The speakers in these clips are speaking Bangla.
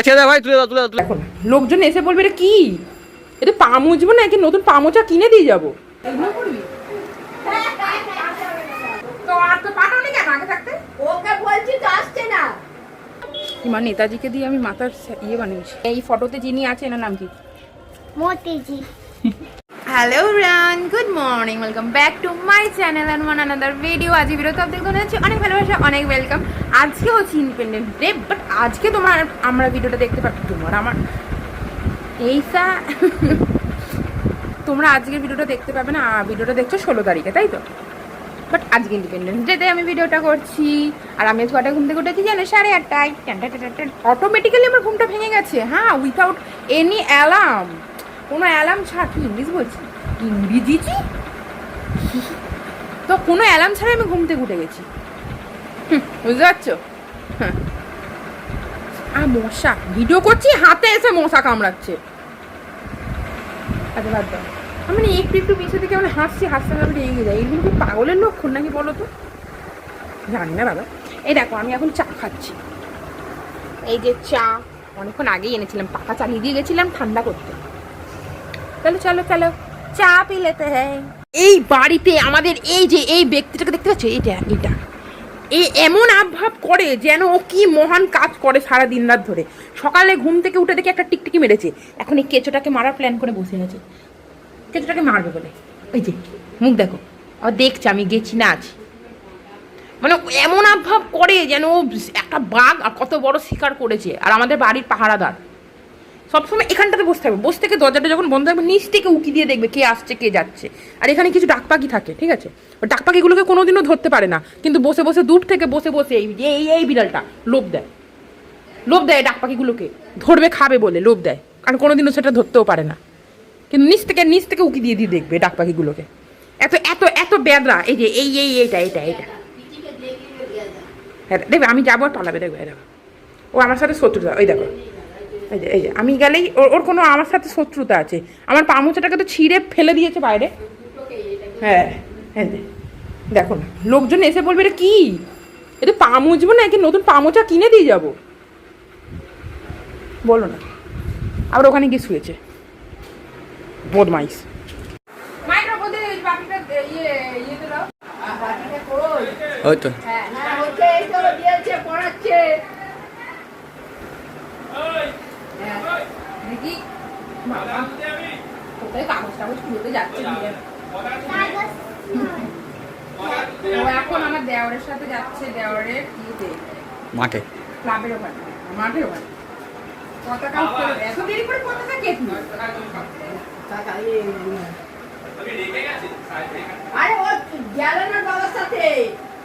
ছেড়ে দাও ভাই, তুলে দাও তুলে দাও। এখন লোকজন এসে বলবে এটা কি, এটা পা মুছবো না, কি নতুন পা মোচা কিনে দিয়ে যাবো। এগুলো করবি তো আর তো পাঠাওনি কেন আগে থাকতে? ওকে বলছি তো আসছে না। ইমা নেতাজিকে দিয়ে আমি মাথার ইয়ে বানিয়েছি। এই ফটোতে যিনি আছে এনার নাম কি? মোতিজি। হ্যালো রান, good morning, welcome back to my channel and one another video. আজ ভিডিওতে আপনাদের জানাচ্ছি অনেক ভালোবাসা, অনেক ওয়েলকাম। আজকে হচ্ছে ইন্ডিপেন্ডেন্স ডে, বাট আজকে আমরা ভিডিওটা দেখতে পাচ্ছি আমার এইসা তোমরা আজকের ভিডিওটা দেখতে পাবে না, ভিডিওটা দেখছো 16 তারিখে, তাই তো? বাট আজকে ইন্ডিপেন্ডেন্স ডেতে আমি ভিডিওটা করছি। আর আমি কটা ঘুম থেকে উঠেছি জানো? 8:30টায়। অটোমেটিক্যালি আমার ঘুমটা ভেঙে গেছে, হ্যাঁ, উইথাউট এনি অ্যালার্ম। কোনো অ্যালার্ম ছাড়া, কি ইংলিশ বলছি, ইংরেজি তো কোনো অ্যালার্ম ছাড়াই আমি ঘুম থেকে উঠে গেছি, বুঝতে পারছো? হ্যাঁ, আর মশা, ভিডিও করছি হাতে এসে মশা কামড়াচ্ছে। আচ্ছা বাদ দাও, আমি না একটু পিছিয়ে থেকে আমি হাসতে আমি রেগে যাই। এগুলো কি পাগলের লক্ষণ নাকি বলো তো? জানি না বাবা। এই দেখো আমি এখন চা খাচ্ছি। এই যে চা অনেকক্ষণ আগেই এনেছিলাম, পাখা চালিয়ে দিয়ে গেছিলাম ঠান্ডা করতে। চলো চলো চলো চা পি লেতে হ্যাঁ। এই বাড়িতে আমাদের এই ব্যক্তিটাকে দেখতে পাচ্ছ? এটা এই এমন আবভাব করে যেন ও কি মহান কাজ করে সারা দিন রাত ধরে। সকালে ঘুম থেকে উঠে দেখে একটা টিকটিকি মেরেছে, এখন এই কেঁচোটাকে মারার প্ল্যান করে বসে আছে। কেঁচোটাকে মারবে বলে, ওই যে মুখ দেখো, আবার দেখছে আমি গেছি না আছি। মানে এমন আবভাব করে যেন ও একটা বাঘ আর কত বড় শিকার করেছে। আর আমাদের বাড়ির পাহারাদার সবসময় এখানটাতে বসে থাকবে, বসে থেকে দরজাটা যখন বন্ধ থাকবে নিচ থেকে উকি দিয়ে দেখবে কে আসছে কে যাচ্ছে। আর এখানে কিছু ডাক পাখি থাকে, ঠিক আছে? ওই ডাক পাখিগুলোকে কোনোদিনও ধরতে পারে না, কিন্তু বসে বসে দূর থেকে বসে এই বিড়ালটা লোভ দেয় ডাক পাখিগুলোকে, ধরবে খাবে বলে লোভ দেয়। আর কোনোদিনও সেটা ধরতেও পারে না, কিন্তু নিচ থেকে উকি দিয়ে দেখবে ডাক পাখিগুলোকে। এত এত এত বেদরা। এই যে এইটা হ্যাঁ দেখবে, আমি যাবো পালাবে, দেখবে দেখো ও আমার সাথে শত্রুতা। ওই দেখো এই যে আমি গেলেই ওর কোনো আমার সাথে শত্রুতা আছে। আমার পা মোচাটাকে তো ছিঁড়ে ফেলে দিয়েছে বাইরে। হ্যাঁ হ্যাঁ দেখো না, লোকজন এসে বলবে এটা কি, এটা পা মুছবো না, কি নতুন পা মোচা কিনে দিয়ে যাবো, বলো না। আবার ওখানে গিয়ে শুয়েছে বদমাইশ। ওই তো এখন আমার দেওরের সাথে যাচ্ছে, দেওরের ইয়েতে মাঠে, ক্লাবের ওখানে, মাঠের ওখানে পতাকা উত্তোলন। এত দেরি করে পতাকা কে তুলে? আরে ও গেল না বাবার সাথে,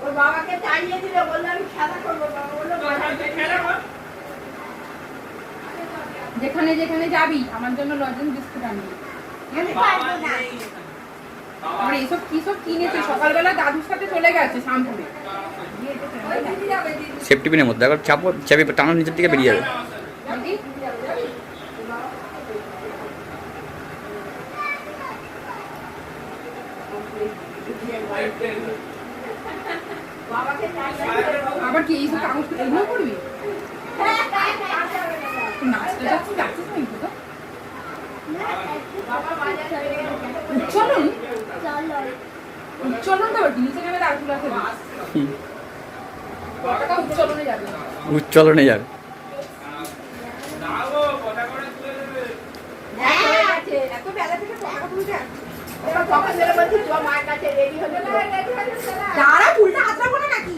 ওর বাবাকে তাড়িয়ে দিল, বললো আমি খেলা করবো। বাবা বললো যেখানে যেখানে যাবি আমার জন্য লজেন্স বিস্কুট আনবি। আমরা এইসব কি সব কিনেছে, সকালবেলা দাদুর সাথে চলে গেছে শামপুরে। সেফটি পিনের মধ্যে একবার চাবি টানার নিচের দিকে বেরিয়ে যাবে। আবার কি এইসব কাগজ এগুলো করবি? নাচতে যাচ্ছিস না তো? উচ্চলন তো নিচে নেমে দাঁড় তুলে আসবে, উচ্চলনে যাবে। উচ্চলনে যাবে। এত বেলা থেকে পতাকা তুলতে দাঁড়া, উল্টা হাত রাখবো না নাকি?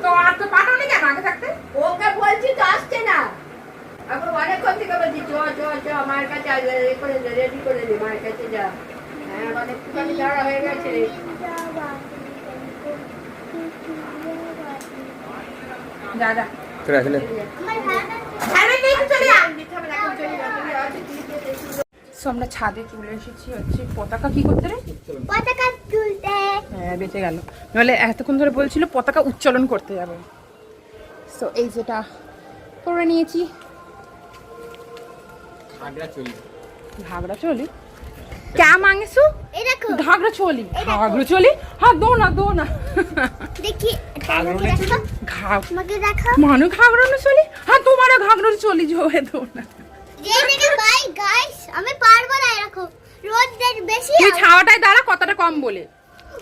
তো আর তো পাঠাওনি কেন আগে থাকতে? ওকে বলছি তো আসছে না। এখন অনেকক্ষণ থেকে বলছি চ মায়ের কাছে রেডি করে দে, মায়ের কাছে যা। হ্যাঁ অনেকখানি দাঁড়া হয়ে গেছে। যা তোর আসলে আমরা ছাদে চলে এসেছি, হচ্ছে পতাকা কি করতে রে? পতাকা তুলতে। হ্যাঁ বেঁচে গেল, নাহলে এতক্ষণ ধরে বলছিল পতাকা উচ্চলন করতে যাবে। তো এই যেটা করে নিয়েছি, ঘাগড়া চলি। क्या मांगे सु ये देखो घाघरा चोली हाँ दो ना देखिए घाघरों मगे ने देखो घाघ मगे देखो मानो घाघरा ने चोली हाँ तुम्हारा घाघरा चोली जो है दो ना ये देखो भाई गाइस हमें পারবো না এরকম রোজ দেখ বেশি তুই ছাওয়াটায় দাঁড়া কথাটা কম বলে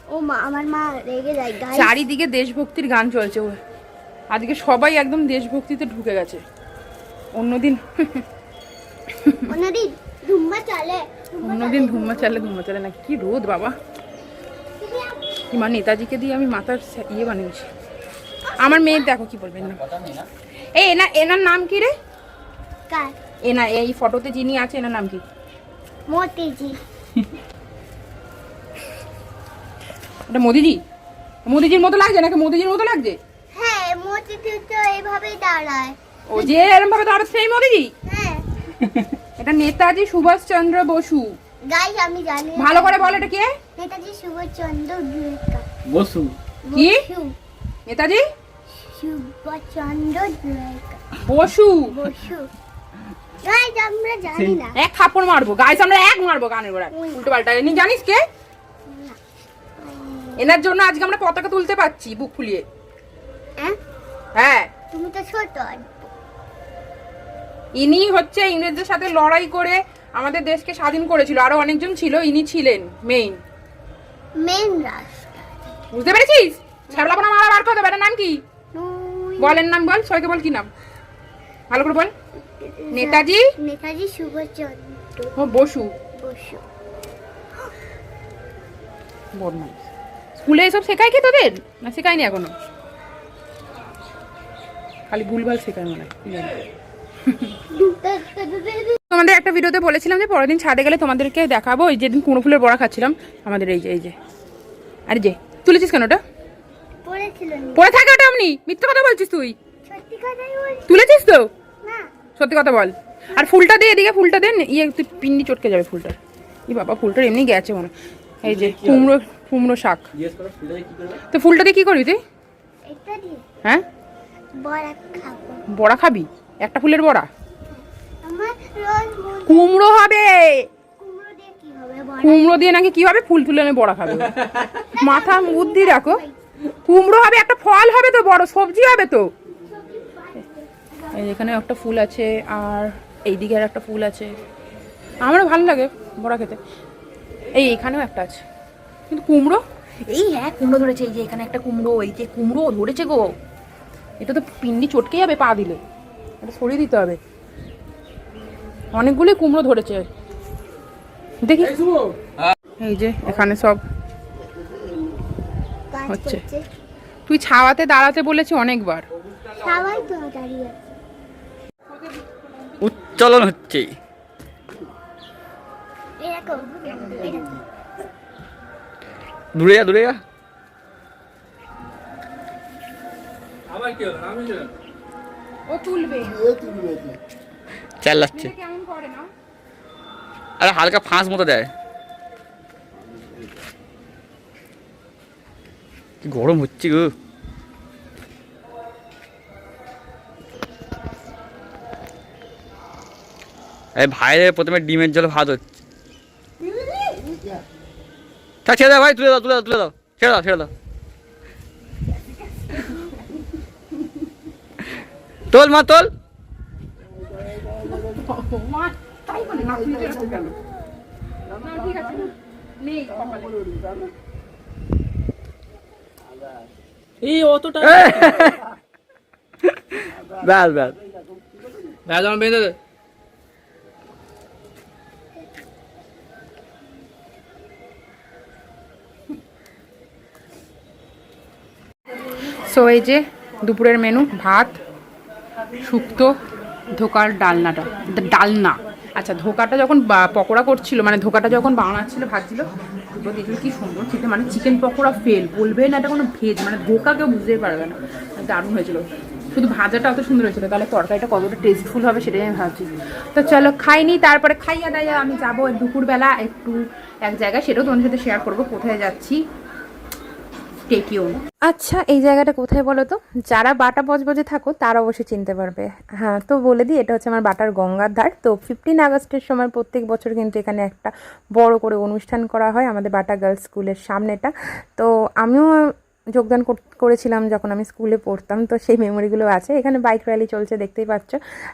ও মা আমার মা রেগে যায় গাইস চারিদিকে দেশভক্তির গান চলছে আজকে সবাই একদম দেশভক্তিতে ঢুকে গেছে অন্যদিন অন্যদিন ধুম্মা চলে অন্যদিন ধুম্মা চালে না কি রোদ বাবা মানে নেতাজিকে দিয়ে আমি মাথার ইয়ে বানিয়েছি আমার মেয়ে দেখো কি বলবেন না এই এনার নাম কি রে কার এই ফটোতে যিনি আছে এনার নাম কি মোতিজি এটা মোদিজির মতো লাগছে নাকি মোদিজির মতো লাগছে হ্যাঁ মোতিজি তো এইভাবেই দাঁড়ায় ও যে এরকম ভাবে দাঁড়াবে সেই মোদিজি হ্যাঁ এটা নেতাজি সুভাষচন্দ্র বসু গাইস আমি জানি ভালো করে বল এটা কে নেতাজি সুভাষচন্দ্র বিবেকা বসু কি বসু নেতাজি সুভাষচন্দ্র বিবেকা বসু বসু গাইস আমরা জানি না এক থাপ্পড় মারবো গাইস আমরা এক মারবো গানের গোড়ায় উল্টো পাল্টা এনি জানিস কে এনার জন্য আজকে আমরা পতাকা তুলতে পারছি বুক ফুলিয়ে হ্যাঁ হ্যাঁ তুমি তো ছোট ইনি হচ্ছে ইংরেজদের সাথে লড়াই করে আমাদের দেশকে স্বাধীন করেছিল আরো অনেকজন ছিল ইনি ছিলেন মেইন মেন রাস্তা বুঝতে পেরেছিস শ্যাবলাপনা মারা বার করতে বেটার নাম কি নুই- বলেন নাম বল সবাইকে বল কি নাম ভালো করে বল নেতাজি নেতাজি সুভাষচন্দ্র ও বসু বসু বদমাইশ স্কুলে এসব শেখায় কি তোদের না শেখায়নি এখনো খালি ভুলভাল শেখায় মনে হয় কি জানি। তোমাদের একটা ভিডিওতে বলেছিলাম যে পরের দিন ছাদে গেলে তোমাদেরকে দেখাবো ওই যেদিন কুমড়ো ফুলের বড়া খাচ্ছিলাম আমাদের এই যে আরে যে তুলেছিস কেন ওটা পড়েছিল নি পড়ে থাকে ওটা এমনি মিথ্যে কথা বলছিস তুই সত্যি কথাই বলছি তুলেছিস তো না সত্যি কথা বল আর ফুলটা দে এদিকে ফুলটা দে ইয়ে তুই পিন্ডি চটকে যাবে ফুলটার ই বাবা ফুলটার এমনি গেছে মনে হয়। এই যে কুমড়ো শাক তো ফুলটা দিয়ে কি করবি তুই এটা দিয়ে হ্যাঁ বড়া খাবো বড়া খাবি একটা ফুলের বড়া আমার রোজ মন কুমড়ো হবে কুমড়ো দিয়ে কি হবে বড়া কুমড়ো দিয়ে নাকি কি হবে ফুল তুলে এনে বড়া খাবে মাথা বুদ্ধি রাখো কুমড়ো হবে একটা ফল হবে তো বড় সবজি হবে তো এই এখানে একটা ফুল আছে আর এইদিকে আর একটা ফুল আছে আমারও ভালো লাগে বড়া খেতে এইখানেও একটা আছে কিন্তু কুমড়ো হ্যাঁ কুমড়ো ধরেছে এই যে এখানে একটা কুমড়ো এই যে কুমড়ো ধরেছে গো এটা তো পিন্ডি চটকে যাবে পা দিলে এটা সরিয়ে দিতে হবে অনেকগুলোই কুমড়ো ধরেছে দেখি এই যে এখানে সব কাজ হচ্ছে। করছে তুই ছাওয়াতে দাঁড়াতে বলেছি অনেকবার সবাই তো দাঁড়িয়ে আছে। উচ্চালন হচ্ছে এরকম এরকম দূরে যা ও তুলবে চালাচ্ছে কেমন করে না আরে হালকা ফাঁস মতো দেয় কি গরম হচ্ছে গো এই ভাইয়ের প্রথমে ডিমের জলে ভাত হচ্ছে থাক ছেড়ে দাও ভাই তুলে দাও ছেড়ে দাও তোল মা তোল মা তাই বলে না তুই এরকম কেন না ঠিক আছে নেই কপালে এই অতটা ব্যাস ব্যাস আমার বেঁধে দে সো এই যে দুপুরের মেনু ভাত শুক্তো ধোকার ডালনা আচ্ছা ধোকাটা যখন পকোড়া করছিল মানে ধোকাটা যখন বানাচ্ছিল ভাজছিল দুটো দেখলে কি সুন্দর খেতে মানে চিকেন পকোড়া ফেল বলবে না এটা কোনো ভেজ মানে ধোকা কেউ বুঝতেই পারবে না দারুণ হয়েছিল শুধু ভাজাটা অত সুন্দর হয়েছিল তাহলে তরকারিটা কতটা টেস্টফুল হবে সেটাই আমি ভাবছি তো চলো খাইনি তারপরে খাইয়া দাইয়া আমি যাবো দুপুরবেলা একটু এক জায়গায় সেটাও তোমাদের সাথে শেয়ার করবো কোথায় যাচ্ছি স্টে টিউন। আচ্ছা, এই জায়গাটা কোথায় বলো তো? যারা বাটা বজবজে থাকো তারা অবশ্যই চিনতে পারবে। হ্যাঁ, তো বলে দিই, এটা হচ্ছে আমার বাটার গঙ্গার ধার। তো 15 আগস্টের সময় প্রত্যেক বছর কিন্তু এখানে একটা বড় করে অনুষ্ঠান করা হয় আমাদের বাটা গার্লস স্কুলের সামনেটা। তো আমিও যোগদান করেছিলাম যখন আমি স্কুলে পড়তাম, তো সেই মেমোরিগুলো আছে। এখানে বাইক র্যালি চলছে, দেখতেই পাচ্ছ।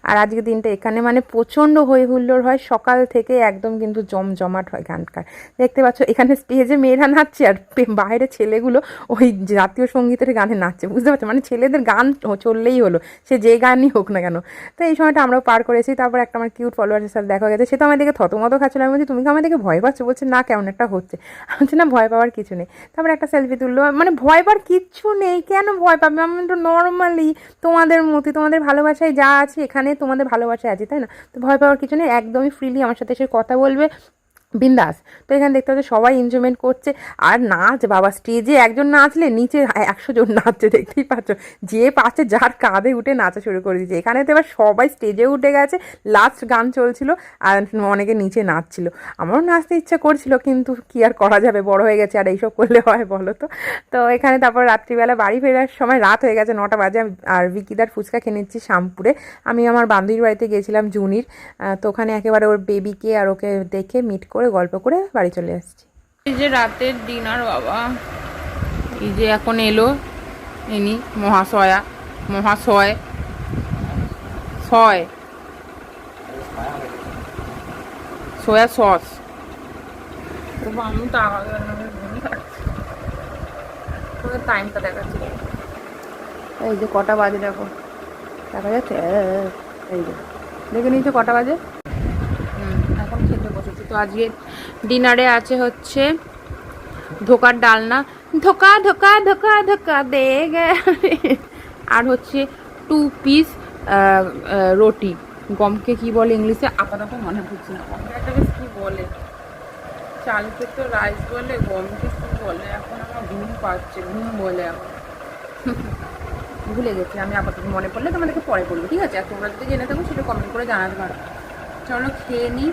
আর আজকের দিনটা এখানে মানে প্রচণ্ড হই হুল্লোড় হয়, সকাল থেকে একদম কিন্তু জমজমাট হয় গানকার। দেখতে পাচ্ছ এখানে স্টেজে মেয়েরা নাচছে আর বাইরে ছেলেগুলো ওই জাতীয় সঙ্গীতের গানে নাচছে, বুঝতে পারছো? মানে ছেলেদের গান চললেই হলো, সে যে গানই হোক না কেন। তো এই সময়টা আমরাও পার করেছি। তারপর একটা আমার কিউট ফলোয়ার্সের সাথে দেখা গেছে, সে তো আমার দিকে থতমত খাচ্ছিল। আমি বলছি, তুমি কি আমার দিকে ভয় পাচ্ছ? বলছে না, কেমন একটা হচ্ছে। আমি বলছি না, ভয় পাওয়ার কিছু নেই। তারপর একটা সেলফি তুললো, মানে ভয় পাওয়ার কিচ্ছু নেই, কেন ভয় পাবে? আমি তো নর্মালি তোমাদের মতো, তোমাদের ভালোবাসায় যা আছে এখানে তোমাদের ভালোবাসায় আছে, তাই না? তো ভয় পাওয়ার কিছু নেই, একদমই ফ্রিলি আমার সাথে এসে কথা বলবে, বিন্দাস। তো এখানে দেখতে পাচ্ছি সবাই এনজয়মেন্ট করছে। আর নাচ বাবা, স্টেজে একজন নাচলে নিচে 100 জন নাচছে, দেখতেই পাচ্ছ। যে পাচ্ছে যার কাঁধে উঠে নাচা শুরু করে দিয়েছে। এখানে তো এবার সবাই স্টেজে উঠে গেছে, লাস্ট গান চলছিল আর অনেকে নিচে নাচছিল। আমারও নাচতে ইচ্ছা করছিল, কিন্তু কি আর করা যাবে, বড় হয়ে গেছে, আর এইসব করলে হয় বলো তো? তো এখানে তারপর রাত্রিবেলা বাড়ি ফেরার সময় রাত হয়ে গেছে, 9টা বাজে। আর বিকিদার ফুচকা খেয়ে নিচ্ছি শ্যামপুরে। আমি আমার বান্ধবীর বাড়িতে গিয়েছিলাম জুনির, তো ওখানে একেবারে ওর বেবিকে আর ওকে দেখে মিট করে গল্প করে বাড়ি চলে আসছি। এই যে রাতের ডিনার বাবা, এই যে এখন এলো ইনি মহাশয়া, সোয়া সস। আমি টাইমটা দেখাচ্ছি, এই যে কটা বাজে দেখো, দেখা যাচ্ছে? এই যে দেখে নিয়েছো কটা বাজে। এখন খেতে বসেছি। তো আজকে ডিনারে আছে হচ্ছে ধোকার ডালনা, ধোকা ধোকা ধোকা ধোকা দে গে, আর হচ্ছে 2 পিস রুটি। গমকে কি বলে ইংলিশে আপাতত মনে পড়ছে না। গমকে একটা বেশ কী বলে, চালকে তো রাইস বলে, গমকে কী বলে এখন আমার ঘুম পাচ্ছে, ঘুম বলে এখন ভুলে গেছি আমি। আপাতত মনে পড়লে তোমাদেরকে পরে বলবো, ঠিক আছে? আর তোমরা যদি জেনে থাকো সেটা কমেন্ট করে জানাতে পারো। চলো খেয়ে নিই,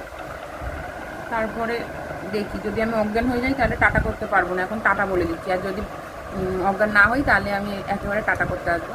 তারপরে দেখি। যদি আমি অজ্ঞান হয়ে যাই তাহলে টাটা করতে পারবো না, এখন টাটা বলে দিচ্ছি। আর যদি অজ্ঞান না হই তাহলে আমি একেবারে টাটা করতে আসবো।